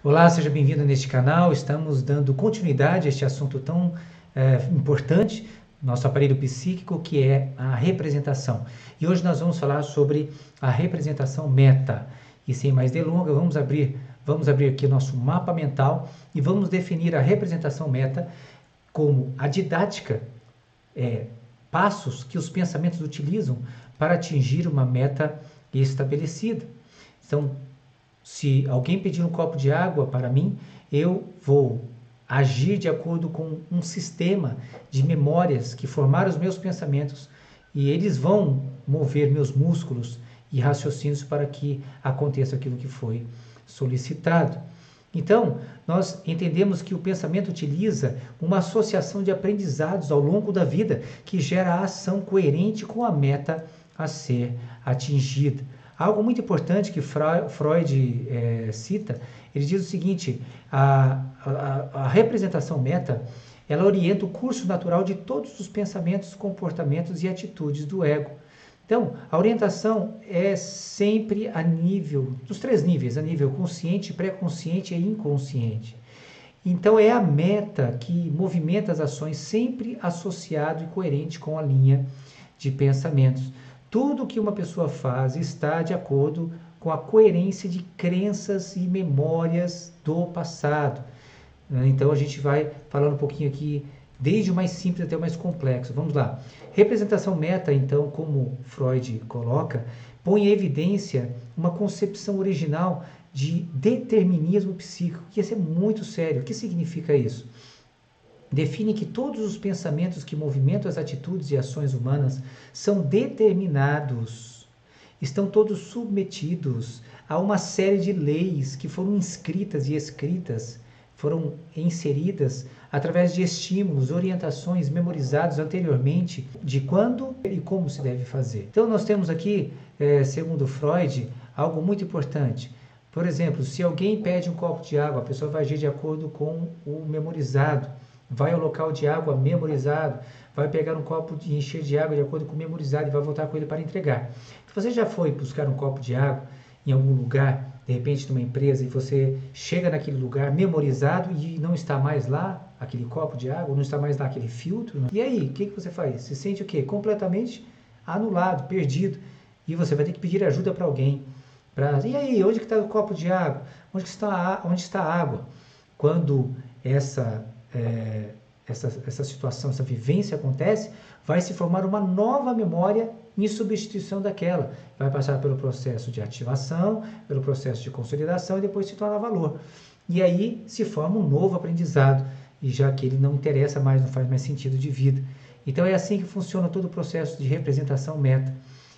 Olá, seja bem-vindo neste canal. Estamos dando continuidade a este assunto tão importante, nosso aparelho psíquico, que é a representação. E hoje nós vamos falar sobre a representação meta. E sem mais delongas, vamos abrir aqui o nosso mapa mental e vamos definir a representação meta como a didática, passos que os pensamentos utilizam para atingir uma meta estabelecida. Então, se alguém pedir um copo de água para mim, eu vou agir de acordo com um sistema de memórias que formaram os meus pensamentos e eles vão mover meus músculos e raciocínios para que aconteça aquilo que foi solicitado. Então, nós entendemos que o pensamento utiliza uma associação de aprendizados ao longo da vida que gera a ação coerente com a meta a ser atingida. Algo muito importante que Freud cita, ele diz o seguinte: a representação meta, ela orienta o curso natural de todos os pensamentos, comportamentos e atitudes do ego. Então, a orientação é sempre a nível, dos três níveis, a nível consciente, pré-consciente e inconsciente. Então, é a meta que movimenta as ações sempre associado e coerente com a linha de pensamentos. Tudo que uma pessoa faz está de acordo com a coerência de crenças e memórias do passado. Então a gente vai falando um pouquinho aqui, desde o mais simples até o mais complexo. Vamos lá. Representação meta, então, como Freud coloca, põe em evidência uma concepção original de determinismo psíquico, que isso é muito sério. O que significa isso? Define que todos os pensamentos que movimentam as atitudes e ações humanas são determinados, estão todos submetidos a uma série de leis que foram inscritas e escritas, foram inseridas através de estímulos, orientações memorizados anteriormente de quando e como se deve fazer. Então nós temos aqui, segundo Freud, algo muito importante. Por exemplo, se alguém pede um copo de água, a pessoa vai agir de acordo com o memorizado. Vai ao local de água memorizado, vai pegar um copo e encher de água de acordo com o memorizado e vai voltar com ele para entregar. Se você já foi buscar um copo de água em algum lugar, de repente numa empresa, e você chega naquele lugar memorizado e não está mais lá aquele copo de água, não está mais lá aquele filtro, e aí, o que você faz? Se sente o quê? Completamente anulado, perdido. E você vai ter que pedir ajuda para alguém. E aí, onde que está o copo de água? Onde está a água? Quando essa situação, essa vivência acontece, vai se formar uma nova memória em substituição daquela. Vai passar pelo processo de ativação, pelo processo de consolidação e depois se torna valor. E aí se forma um novo aprendizado, e já que ele não interessa mais, não faz mais sentido de vida. Então é assim que funciona todo o processo de representação meta.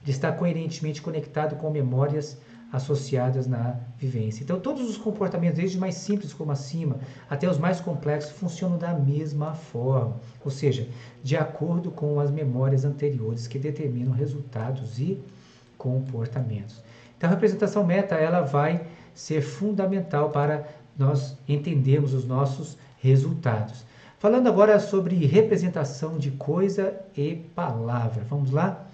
Ele está coerentemente conectado com memórias associadas na vivência. Então, todos os comportamentos, desde os mais simples como acima, até os mais complexos, funcionam da mesma forma, ou seja, de acordo com as memórias anteriores que determinam resultados e comportamentos. Então, a representação meta, ela vai ser fundamental para nós entendermos os nossos resultados. Falando agora sobre representação de coisa e palavra. Vamos lá?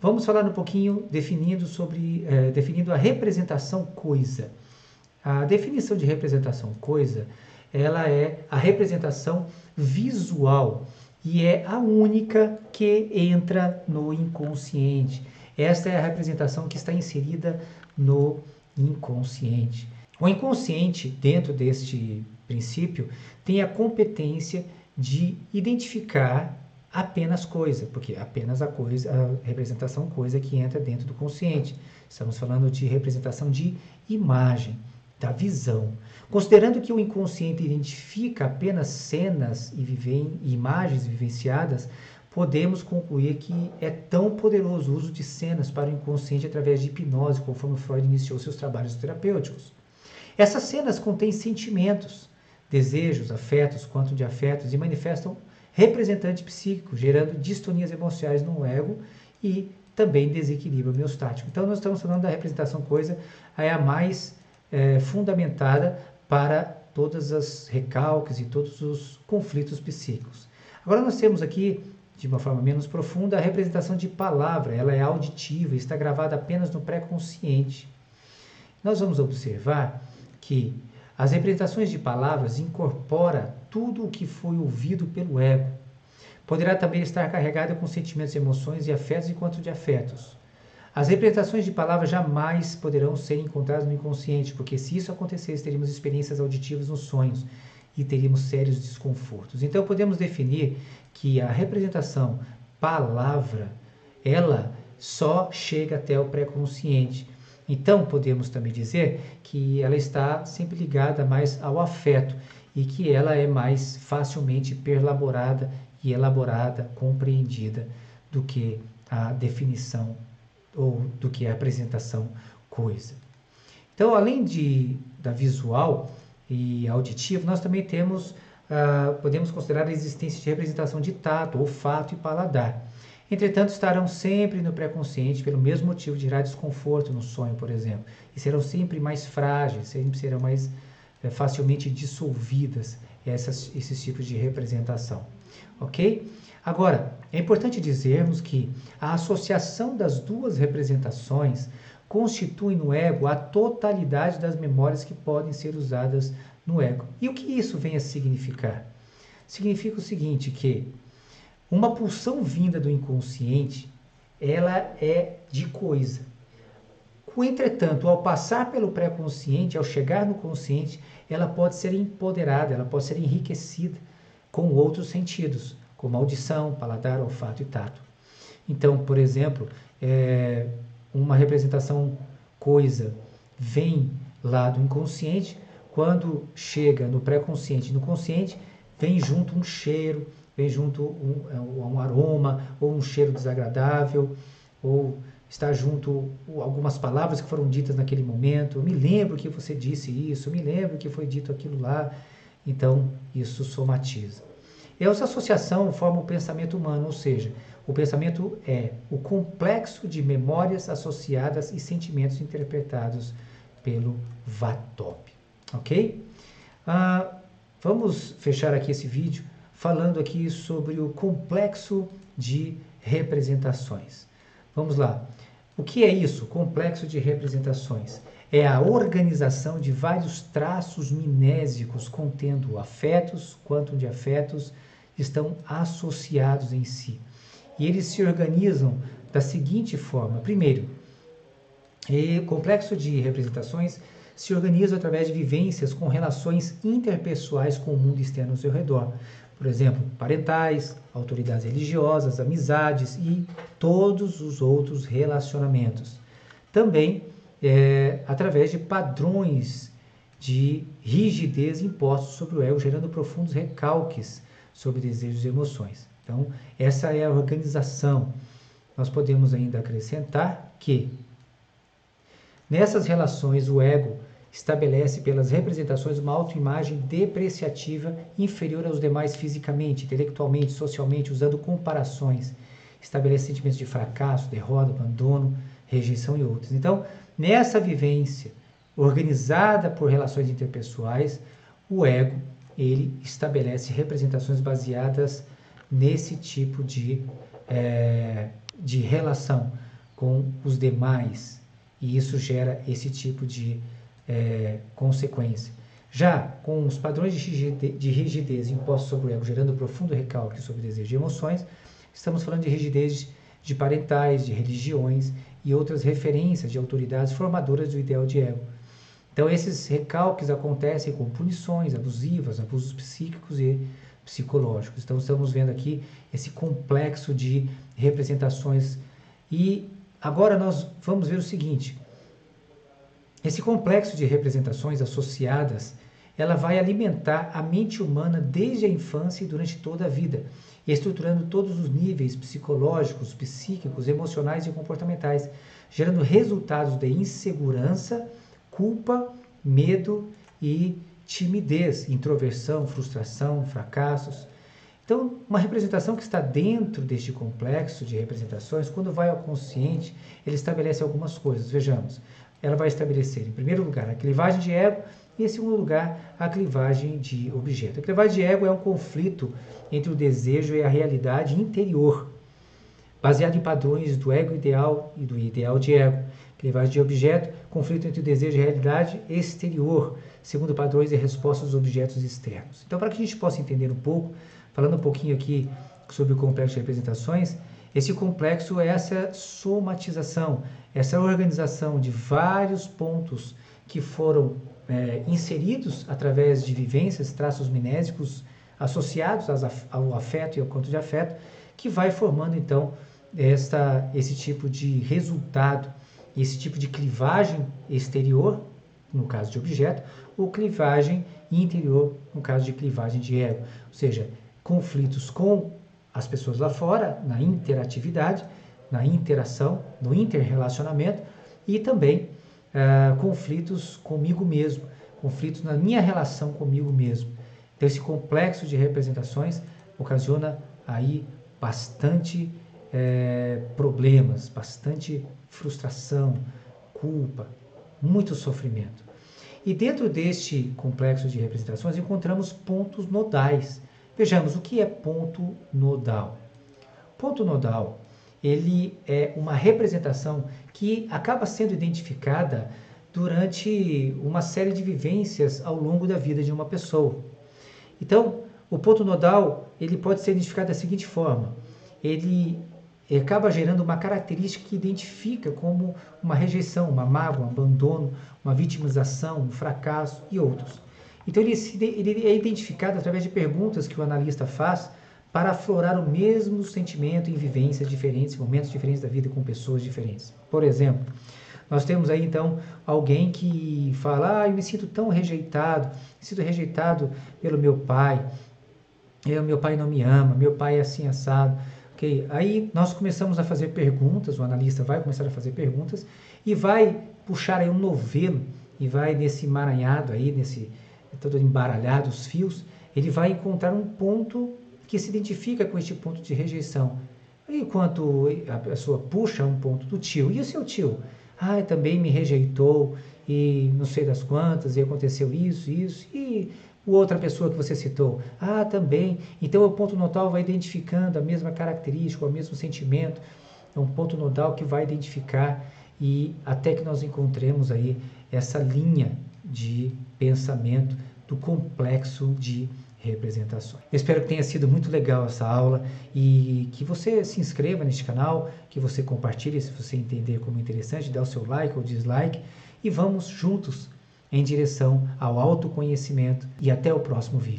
Vamos falar um pouquinho definindo a representação coisa. A definição de representação coisa, ela é a representação visual e é a única que entra no inconsciente. Esta é a representação que está inserida no inconsciente. O inconsciente, dentro deste princípio, tem a competência de identificar apenas coisa, porque apenas a representação coisa que entra dentro do consciente. Estamos falando de representação de imagem, da visão. Considerando que o inconsciente identifica apenas cenas e imagens vivenciadas, podemos concluir que é tão poderoso o uso de cenas para o inconsciente através de hipnose, conforme Freud iniciou seus trabalhos terapêuticos. Essas cenas contêm sentimentos, desejos, afetos, quanto de afetos, e manifestam representante psíquico, gerando distonias emocionais no ego e também desequilíbrio homeostático. Então, nós estamos falando da representação coisa, é a mais fundamentada para todas as recalques e todos os conflitos psíquicos. Agora, nós temos aqui, de uma forma menos profunda, a representação de palavra. Ela é auditiva e está gravada apenas no pré-consciente. Nós vamos observar que As representações de palavras incorporam tudo o que foi ouvido pelo ego. Poderá também estar carregada com sentimentos, emoções e afetos enquanto de afetos. As representações de palavras jamais poderão ser encontradas no inconsciente, porque se isso acontecesse, teríamos experiências auditivas nos sonhos e teríamos sérios desconfortos. Então, podemos definir que a representação palavra, ela só chega até o pré-consciente. Então, podemos também dizer que ela está sempre ligada mais ao afeto e que ela é mais facilmente perlaborada e elaborada, compreendida do que a definição ou do que a apresentação coisa. Então, além da visual e auditivo, nós também temos, podemos considerar a existência de representação de tato, olfato e paladar. Entretanto, estarão sempre no pré-consciente pelo mesmo motivo de gerar desconforto no sonho, por exemplo, e serão sempre mais frágeis, sempre serão mais facilmente dissolvidas esses tipos de representação. Ok? Agora, é importante dizermos que a associação das duas representações constitui no ego a totalidade das memórias que podem ser usadas no ego. E o que isso vem a significar? Significa o seguinte, que uma pulsão vinda do inconsciente, ela é de coisa. Entretanto, ao passar pelo pré-consciente, ao chegar no consciente, ela pode ser empoderada, ela pode ser enriquecida com outros sentidos, como audição, paladar, olfato e tato. Então, por exemplo, uma representação coisa vem lá do inconsciente, quando chega no pré-consciente e no consciente, vem junto um cheiro, vem junto um aroma, ou um cheiro desagradável, ou está junto algumas palavras que foram ditas naquele momento. Eu me lembro que você disse isso, eu me lembro que foi dito aquilo lá. Então, isso somatiza. Essa associação forma o pensamento humano, ou seja, o pensamento é o complexo de memórias associadas e sentimentos interpretados pelo VATOP. Ok? Vamos fechar aqui esse vídeo falando aqui sobre o complexo de representações. Vamos lá. O que é isso? Complexo de representações. É a organização de vários traços minésicos contendo afetos, quantum de afetos estão associados em si. E eles se organizam da seguinte forma. Primeiro, o complexo de representações se organiza através de vivências com relações interpessoais com o mundo externo ao seu redor. Por exemplo, parentais, autoridades religiosas, amizades e todos os outros relacionamentos. Também através de padrões de rigidez impostos sobre o ego, gerando profundos recalques sobre desejos e emoções. Então, essa é a organização. Nós podemos ainda acrescentar que nessas relações o ego estabelece pelas representações uma autoimagem depreciativa inferior aos demais fisicamente, intelectualmente, socialmente, usando comparações. Estabelece sentimentos de fracasso, derrota, abandono, rejeição e outros. Então, nessa vivência organizada por relações interpessoais, o ego, ele estabelece representações baseadas nesse tipo de relação com os demais. E isso gera esse tipo de consequência. Já com os padrões de rigidez impostos sobre o ego, gerando profundo recalque sobre desejos e emoções, estamos falando de rigidez de parentais, de religiões e outras referências de autoridades formadoras do ideal de ego. Então, esses recalques acontecem com punições abusivas, abusos psíquicos e psicológicos. Então, estamos vendo aqui esse complexo de representações. E agora nós vamos ver o seguinte. Esse complexo de representações associadas, ela vai alimentar a mente humana desde a infância e durante toda a vida, estruturando todos os níveis psicológicos, psíquicos, emocionais e comportamentais, gerando resultados de insegurança, culpa, medo e timidez, introversão, frustração, fracassos. Então, uma representação que está dentro deste complexo de representações, quando vai ao consciente, ele estabelece algumas coisas. Vejamos. Ela vai estabelecer, em primeiro lugar, a clivagem de ego e, em segundo lugar, a clivagem de objeto. A clivagem de ego é um conflito entre o desejo e a realidade interior, baseado em padrões do ego ideal e do ideal de ego. Clivagem de objeto, conflito entre o desejo e a realidade exterior, segundo padrões e respostas dos objetos externos. Então, para que a gente possa entender um pouco, falando um pouquinho aqui sobre o complexo de representações, esse complexo é essa somatização, essa organização de vários pontos que foram inseridos através de vivências, traços mnésicos associados ao afeto e ao conto de afeto, que vai formando então esse tipo de resultado, esse tipo de clivagem exterior, no caso de objeto, ou clivagem interior, no caso de clivagem de ego, ou seja, conflitos com as pessoas lá fora, na interatividade, na interação, no interrelacionamento, e também conflitos comigo mesmo, conflitos na minha relação comigo mesmo. Então, esse complexo de representações ocasiona aí bastante problemas, bastante frustração, culpa, muito sofrimento. E dentro deste complexo de representações encontramos pontos nodais. Vejamos, o que é ponto nodal? Ponto nodal, ele é uma representação que acaba sendo identificada durante uma série de vivências ao longo da vida de uma pessoa. Então, o ponto nodal, ele pode ser identificado da seguinte forma: ele acaba gerando uma característica que identifica como uma rejeição, uma mágoa, um abandono, uma vitimização, um fracasso e outros. Então ele é identificado através de perguntas que o analista faz para aflorar o mesmo sentimento em vivências diferentes, momentos diferentes da vida com pessoas diferentes. Por exemplo, nós temos aí então alguém que fala: eu me sinto tão rejeitado, pelo meu pai não me ama, meu pai é assim assado. Okay? Aí nós começamos a fazer perguntas, o analista vai começar a fazer perguntas e vai puxar aí um novelo e vai nesse emaranhado aí, todo embaralhado os fios, ele vai encontrar um ponto que se identifica com este ponto de rejeição. Enquanto a pessoa puxa um ponto do tio, e o seu tio? Também me rejeitou e não sei das quantas, e aconteceu isso, e outra pessoa que você citou? Também. Então o ponto nodal vai identificando a mesma característica, o mesmo sentimento. É um ponto nodal que vai identificar e até que nós encontremos aí essa linha de pensamento do complexo de representações. Eu espero que tenha sido muito legal essa aula e que você se inscreva neste canal, que você compartilhe se você entender como interessante, dá o seu like ou dislike e vamos juntos em direção ao autoconhecimento e até o próximo vídeo.